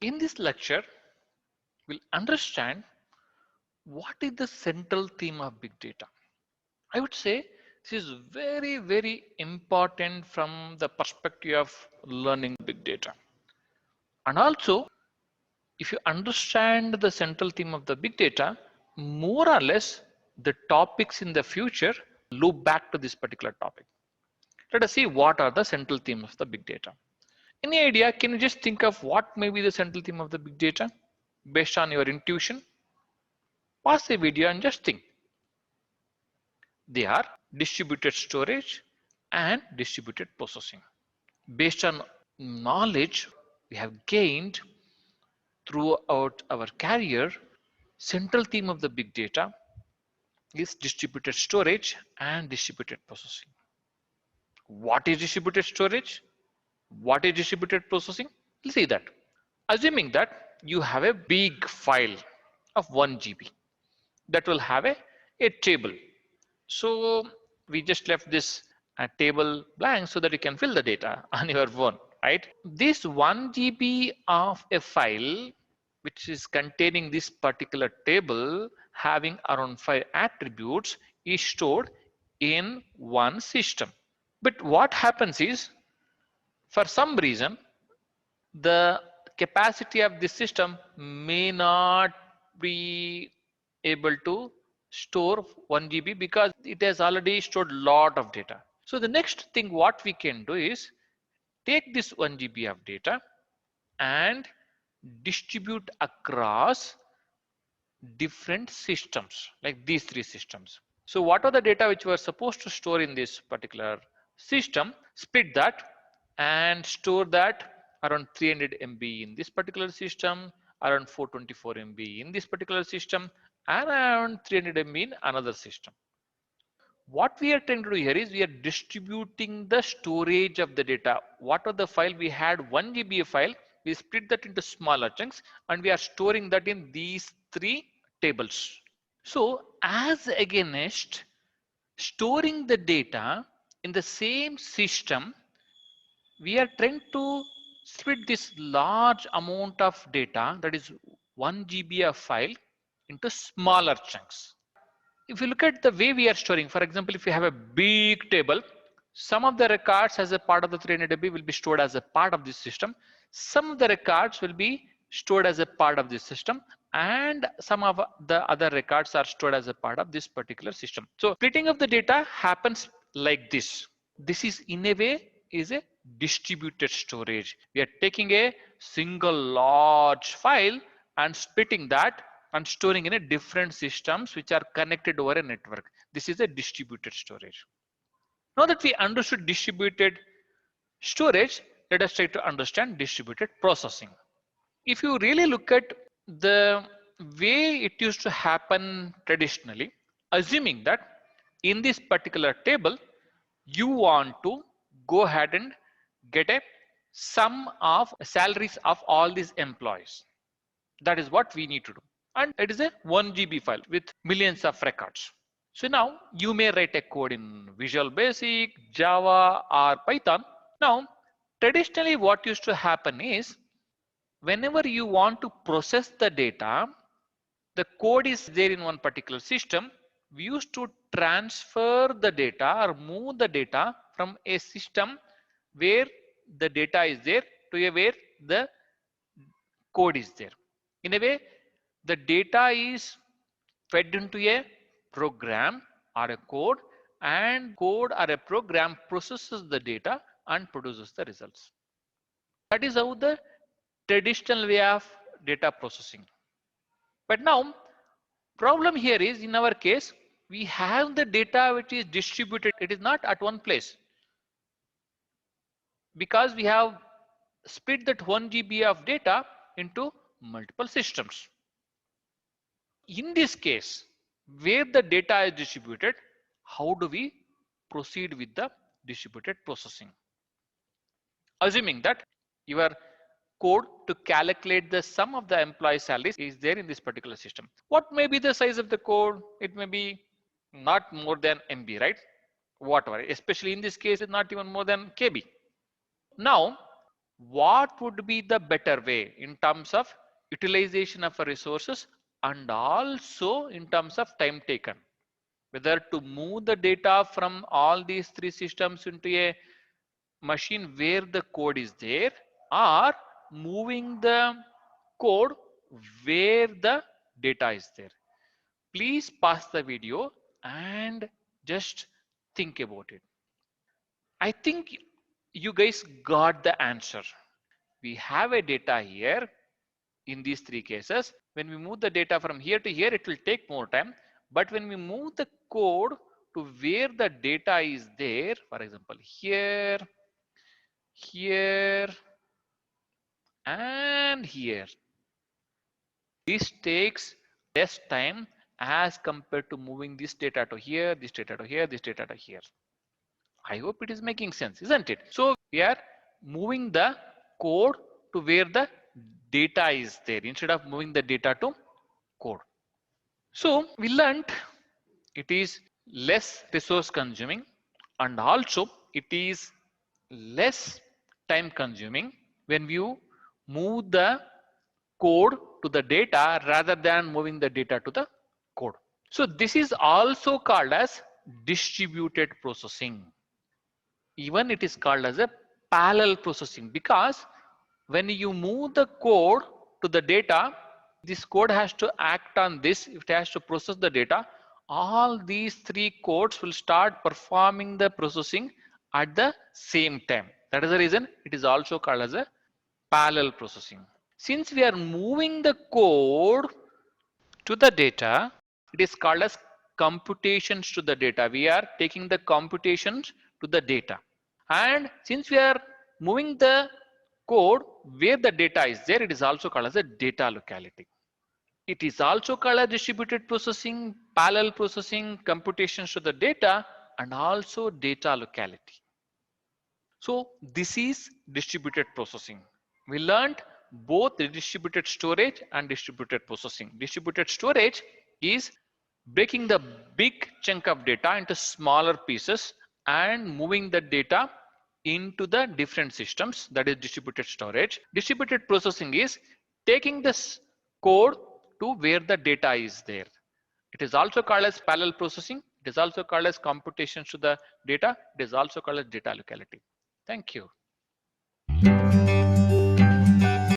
In this lecture, we'll understand what is the central theme of big data. I would say this is very, very important from the perspective of learning big data. And also, if you understand the central theme of the big data, more or less the topics in the future loop back to this particular topic. Let us see what are the central themes of the big data. Any idea? Can you just think of what may be the central theme of the big data based on your intuition? Pause the video and just think. They are distributed storage and distributed processing. Based on knowledge we have gained throughout our career, central theme of the big data is distributed storage and distributed processing. What is distributed storage? What is distributed processing? Let's see that. Assuming that you have a big file of 1 GB that will have a table. So we just left this table blank so that you can fill the data on your phone, right? This 1 GB of a file which is containing this particular table having around 5 attributes is stored in one system. But what happens is, for some reason, the capacity of this system may not be able to store 1 GB because it has already stored lot of data. So the next thing what we can do is take this 1 GB of data and distribute across different systems, like these 3 systems. So what are the data which were supposed to store in this particular system? Split that and store that around 300 MB in this particular system, around 424 MB in this particular system, and around 300 MB in another system. What we are trying to do here is we are distributing the storage of the data. What are the file we had 1 GB file, we split that into smaller chunks and we are storing that in these 3 tables. So as against storing the data in the same system, we are trying to split this large amount of data, that is 1 GB of file, into smaller chunks. If you look at the way we are storing, for example, if you have a big table, some of the records as a part of the 300 MB will be stored as a part of this system. Some of the records will be stored as a part of this system, and some of the other records are stored as a part of this particular system. So splitting of the data happens like this. This is in a way is a distributed storage. We are taking a single large file and splitting that and storing in a different systems which are connected over a network. This is a distributed storage. Now that we understood distributed storage, let us try to understand distributed processing. If you really look at the way it used to happen traditionally, assuming that in this particular table you want to go ahead and get a sum of salaries of all these employees. That is what we need to do. And it is a 1 GB file with millions of records. So now you may write a code in Visual Basic, Java, or Python. Now, traditionally what used to happen is whenever you want to process the data, the code is there in one particular system. We used to transfer the data or move the data from a system where the data is there to a where the code is there. In a way, the data is fed into a program or a code, and code or a program processes the data and produces the results. That is how the traditional way of data processing. But now, problem here is in our case, we have the data which is distributed. It is not at one place because we have split that 1 GB of data into multiple systems. In this case, where the data is distributed, how do we proceed with the distributed processing? Assuming that your code to calculate the sum of the employee salaries is there in this particular system. What may be the size of the code? It may be not more than MB, right? Whatever, especially in this case, it's not even more than KB. Now, what would be the better way in terms of utilization of resources and also in terms of time taken, whether to move the data from all these three systems into a machine where the code is there, or moving the code where the data is there. Please pause the video and just think about it. I think you guys got the answer. We have a data here in these three cases. When we move the data from here to here, it will take more time. But when we move the code to where the data is there, for example, here, here, and here, this takes less time as compared to moving this data to here, this data to here, this data to here. I hope it is making sense, isn't it? So we are moving the code to where the data is there instead of moving the data to code. So we learned it is less resource consuming and also it is less time consuming when you move the code to the data rather than moving the data to the code. So this is also called as distributed processing. Even it is called as a parallel processing, because when you move the code to the data, this code has to act on this, it has to process the data. All these three codes will start performing the processing at the same time. That is the reason it is also called as a parallel processing. Since we are moving the code to the data, it is called as computations to the data. We are taking the computations to the data. And since we are moving the code where the data is there, it is also called as a data locality. It is also called as distributed processing, parallel processing, computations to the data, and also data locality. So this is distributed processing. We learned both the distributed storage and distributed processing. Distributed storage is breaking the big chunk of data into smaller pieces and moving the data into the different systems, that is distributed storage. Distributed processing is taking this code to where the data is there. It is also called as parallel processing. It is also called as computations to the data. It is also called as data locality. Thank you.